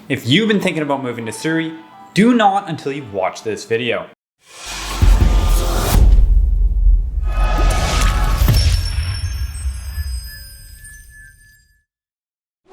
If you've been thinking about moving to Surrey, do not until you've watched this video.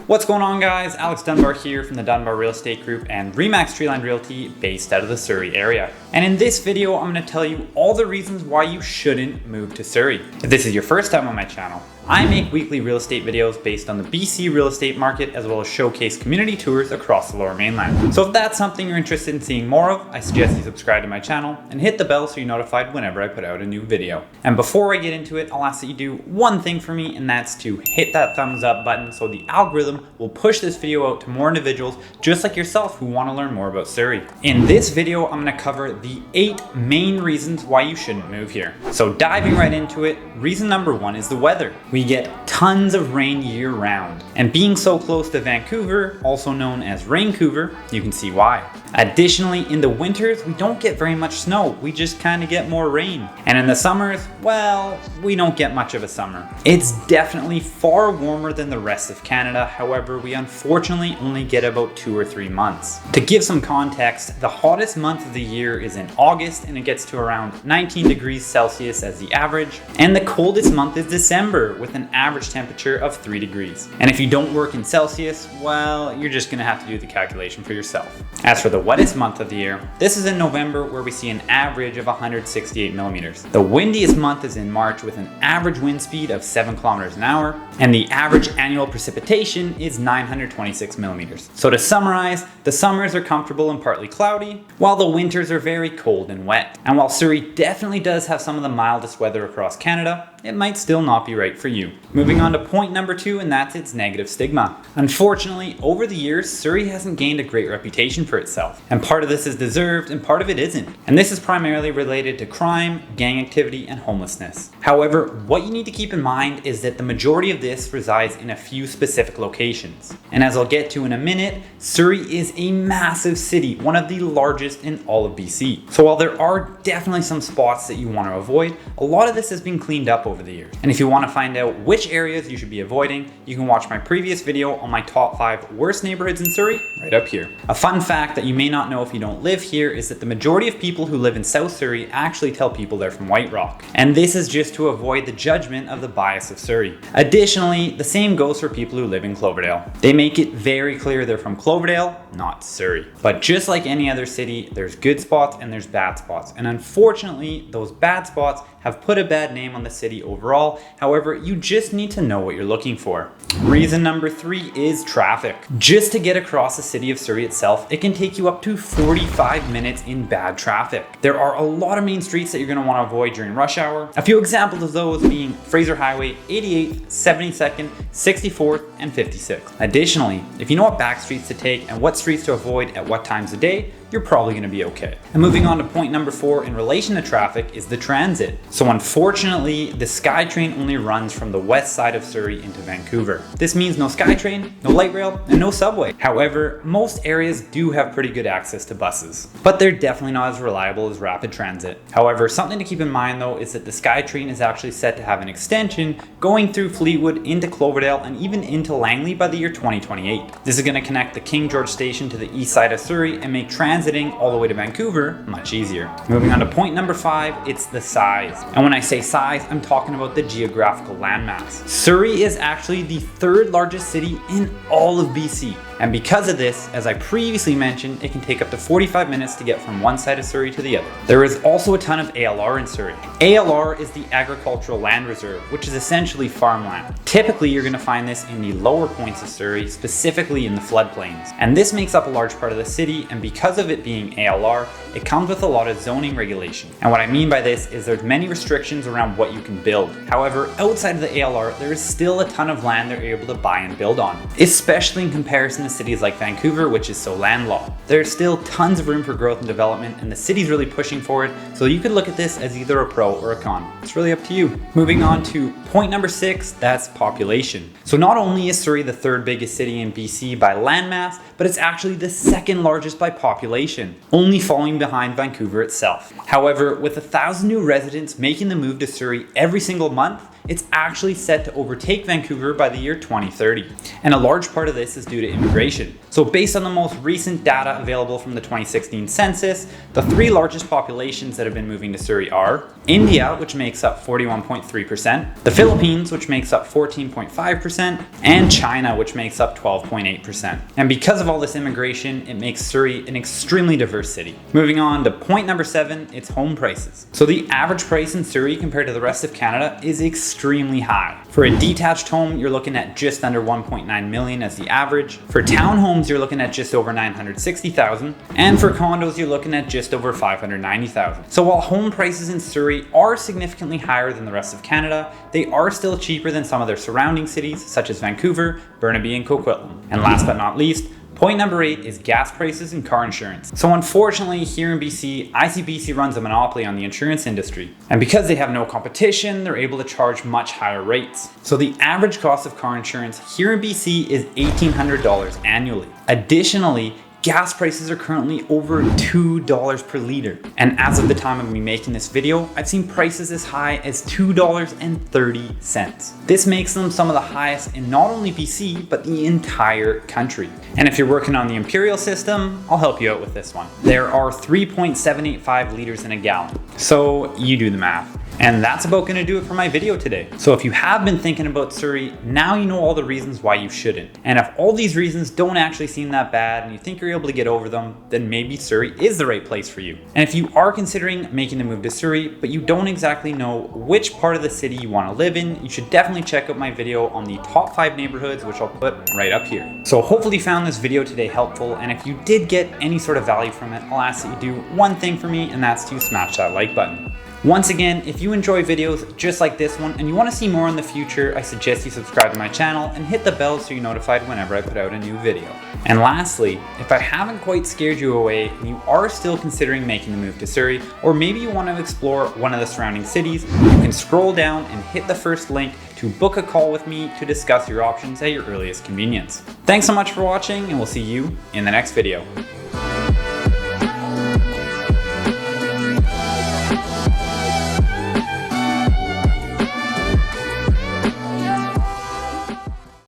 What's going on, guys? Alex Dunbar here from the Dunbar Real Estate Group and RE/MAX Treeline Realty based out of the Surrey area. And in this video, I'm going to tell you all the reasons why you shouldn't move to Surrey. If this is your first time on my channel, I make weekly real estate videos based on the BC real estate market as well as showcase community tours across the Lower Mainland. So if that's something you're interested in seeing more of, I suggest you subscribe to my channel and hit the bell so you're notified whenever I put out a new video. And before I get into it, I'll ask that you do one thing for me, and that's to hit that thumbs up button so the algorithm will push this video out to more individuals just like yourself who want to learn more about Surrey. In this video, I'm going to cover the 8 main reasons why you shouldn't move here. So diving right into it, reason number 1 is the weather. We get tons of rain year round, and being so close to Vancouver, also known as Raincouver, you can see why. Additionally, in the winters, we don't get very much snow, we just kind of get more rain. And in the summers, well, we don't get much of a summer. It's definitely far warmer than the rest of Canada, however, we unfortunately only get about 2 or 3 months. To give some context, the hottest month of the year is in August, and it gets to around 19 degrees Celsius as the average, and the coldest month is December with an average temperature of 3 degrees. And if you don't work in Celsius, well, you're just gonna have to do the calculation for yourself. As for the wettest month of the year, this is in November, where we see an average of 168 millimeters. The windiest month is in March with an average wind speed of 7 kilometers an hour, and the average annual precipitation is 926 millimeters. So to summarize, the summers are comfortable and partly cloudy, while the winters are very cold and wet. And while Surrey definitely does have some of the mildest weather across Canada, it might still not be right for you. Moving on to point number 2, and that's its negative stigma. Unfortunately, over the years, Surrey hasn't gained a great reputation for itself. And part of this is deserved and part of it isn't. And this is primarily related to crime, gang activity, and homelessness. However, what you need to keep in mind is that the majority of this resides in a few specific locations. And as I'll get to in a minute, Surrey is a massive city, one of the largest in all of BC. So while there are definitely some spots that you want to avoid, a lot of this has been cleaned up over the years. And if you want to find out which areas you should be avoiding, you can watch my previous video on my top 5 worst neighborhoods in Surrey right up here. A fun fact that you may not know if you don't live here is that the majority of people who live in South Surrey actually tell people they're from White Rock. And this is just to avoid the judgment of the bias of Surrey. Additionally, the same goes for people who live in Cloverdale. They make it very clear they're from Cloverdale, not Surrey. But just like any other city, there's good spots and there's bad spots. And unfortunately, those bad spots have put a bad name on the city overall. However, you just need to know what you're looking for. Reason number 3 is traffic. Just to get across the city of Surrey itself, it can take you up to 45 minutes in bad traffic. There are a lot of main streets that you're going to want to avoid during rush hour. A few examples of those being Fraser Highway, 88th, 72nd, 64th, and 56th. Additionally, if you know what back streets to take and what streets to avoid at what times of day, you're probably going to be okay. And moving on to point number 4 in relation to traffic is the transit. So unfortunately, the SkyTrain only runs from the west side of Surrey into Vancouver. This means no SkyTrain, no light rail, and no subway. However, most areas do have pretty good access to buses, but they're definitely not as reliable as rapid transit. However, something to keep in mind though is that the SkyTrain is actually set to have an extension going through Fleetwood into Cloverdale and even into Langley by the year 2028. This is going to connect the King George station to the east side of Surrey and make transiting all the way to Vancouver much easier. Moving on to point number 5, it's the size. And when I say size, I'm talking about the geographical landmass. Surrey is actually the 3rd largest city in all of BC. And because of this, as I previously mentioned, it can take up to 45 minutes to get from one side of Surrey to the other. There is also a ton of ALR in Surrey. ALR is the Agricultural Land Reserve, which is essentially farmland. Typically, you're going to find this in the lower points of Surrey, specifically in the floodplains. And this makes up a large part of the city, and because of it being ALR, it comes with a lot of zoning regulation. And what I mean by this is there's many restrictions around what you can build. However, outside of the ALR, there is still a ton of land they're able to buy and build on, especially in comparison to cities like Vancouver, which is so landlocked. There's still tons of room for growth and development, and the city's really pushing for it, so you could look at this as either a pro or a con. It's really up to you. Moving on to point number 6, that's population. So not only is Surrey the 3rd biggest city in BC by landmass, but it's actually the 2nd largest by population, only falling behind Vancouver itself. However, with 1,000 new residents making the move to Surrey every single month, it's actually set to overtake Vancouver by the year 2030. And a large part of this is due to immigration. So based on the most recent data available from the 2016 census, the three largest populations that have been moving to Surrey are India, which makes up 41.3%, the Philippines, which makes up 14.5%, and China, which makes up 12.8%. And because of all this immigration, it makes Surrey an extremely diverse city. Moving on to point number 7, it's home prices. So the average price in Surrey compared to the rest of Canada is extremely high. For a detached home, you're looking at just under 1.9 million as the average. For townhomes, you're looking at just over 960,000, and for condos, you're looking at just over 590,000. So while home prices in Surrey are significantly higher than the rest of Canada, they are still cheaper than some of their surrounding cities, such as Vancouver, Burnaby, and Coquitlam. And last but not least, point number 8 is gas prices and car insurance. So unfortunately, here in BC, ICBC runs a monopoly on the insurance industry. And because they have no competition, they're able to charge much higher rates. So the average cost of car insurance here in BC is $1,800 annually. Additionally, gas prices are currently over $2 per liter. And as of the time of me making this video, I've seen prices as high as $2.30. This makes them some of the highest in not only BC, but the entire country. And if you're working on the imperial system, I'll help you out with this one. There are 3.785 liters in a gallon. So you do the math. And that's about gonna do it for my video today. So if you have been thinking about Surrey, now you know all the reasons why you shouldn't. And if all these reasons don't actually seem that bad and you think you're able to get over them, then maybe Surrey is the right place for you. And if you are considering making the move to Surrey, but you don't exactly know which part of the city you wanna live in, you should definitely check out my video on the top 5 neighborhoods, which I'll put right up here. So hopefully you found this video today helpful. And if you did get any sort of value from it, I'll ask that you do one thing for me, and that's to smash that like button. Once again, if you enjoy videos just like this one and you want to see more in the future, I suggest you subscribe to my channel and hit the bell so you're notified whenever I put out a new video. And lastly, if I haven't quite scared you away and you are still considering making the move to Surrey, or maybe you want to explore one of the surrounding cities, you can scroll down and hit the first link to book a call with me to discuss your options at your earliest convenience. Thanks so much for watching, and we'll see you in the next video.